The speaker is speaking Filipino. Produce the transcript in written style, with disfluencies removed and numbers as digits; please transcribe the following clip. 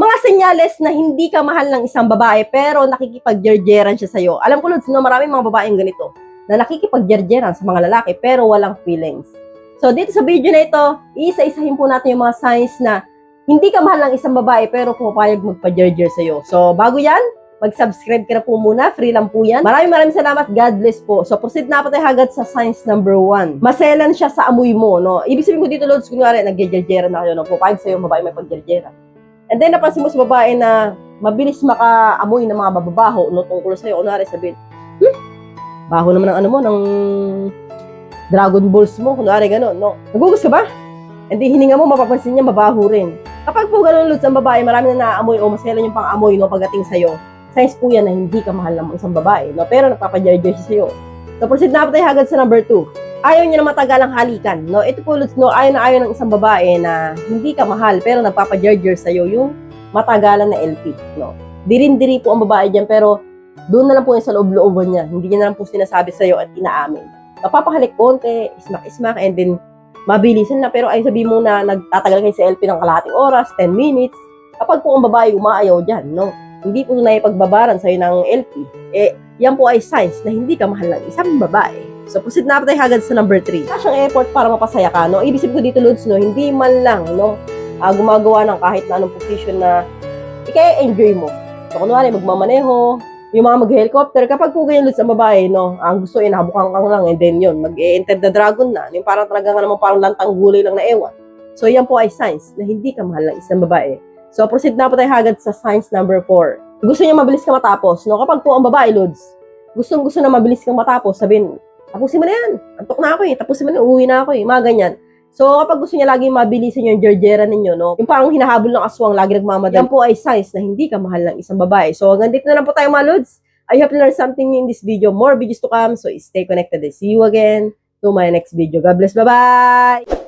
Mga senyales na hindi ka mahal ng isang babae pero nakikipagjerjeran siya sa'yo. Alam ko, Lods, no, maraming mga babaeng ganito na nakikipagjerjeran sa mga lalaki pero walang feelings. So, dito sa video na ito, isa-isahin po natin yung mga signs na hindi ka mahal ng isang babae pero pumapayag magpa-jerjer sa'yo. So, bago yan, mag-subscribe ka na po muna. Free lang po yan. Maraming salamat. God bless po. So, proceed na po tayo agad sa signs number 1. Maselan siya sa amoy mo, no? Ibig sabihin ko dito, Lods, kunwari, nag-jerjeran na kayo, no? Pupayag sa'yo, babae may pag-jerjeran. And then, napansin mo sa babae na mabilis makaamoy ng mga bababaho, no, tungkol sa'yo. Kunwari, sabihin, baho naman ng ano mo, ng Dragon Balls mo. Kunwari, gano'n, no? Nagugus ka ba? And then, hininga mo, mapapansin niya, mabaho rin. Kapag po gano'n, Lods, ang babae, marami na naamoy o maselan yung pang-amoy, no, pagdating sa'yo. Signs po yan na hindi ka mahal ng isang babae, no? Pero nagpapajerjer siya sa'yo. So, proceed na po tayo agad sa number 2. Ayaw niya na matagal ang halikan, no? Ito po, Lods, no, ayaw ng isang babae na hindi ka mahal, pero nagpapajerjer sa'yo yung matagalan na LP, no? Dirin-diri po ang babae dyan, pero doon na lang po yung sa loob-looban niya. Hindi niya na lang po sinasabi sa'yo at inaamin. Napapahalik konti, ismak-ismak, and then mabilisan na, pero ay sabi mo na nagtatagal kayo sa LP ng kalahating oras, 10 minutes. Kapag po ang babae umaayaw dyan, no? Hindi po na ipagbabaran sa'yo ng LP, yan po ay signs na hindi ka mahal ng isang babae. So, proceed na tayo agad sa number 3. Siyang effort para mapasaya ka, no? Ibig sabihin ko dito, Lods, no? Hindi man lang, no? Gumagawa ng kahit na anong position na i-enjoy mo. So, kunwari, magmamaneho, yung mga mag-helicopter, kapag po ganyan, Lods, ang babae, no? Ang gusto, nahabukan ka lang, and then yun, mag-e-enter the dragon na. Yung parang talaga nga naman parang lantang gulay lang na ewan. So, yan po ay signs na hindi ka mahal ng isang babae. So, proceed na po tayo agad sa signs number 4. Gusto niya mabilis ka matapos, no? Kapag po ang babae, Lods, gusto na mabilis kang matapos, sabihin, tapusin mo na yan. Antok na ako tapusin mo na, uuwi na ako mga ganyan. So, kapag gusto niya laging mabilisan yung jerjeran ninyo, no? Yung parang hinahabol ng aswang, lagi nagmamadali. Yan po ay signs na hindi ka mahal ng isang babae. So, hanggang dito na lang po tayo, mga Lods. I hope you learned something new in this video. More videos to come. So, stay connected. See you again to my next video. God bless. Bye-bye!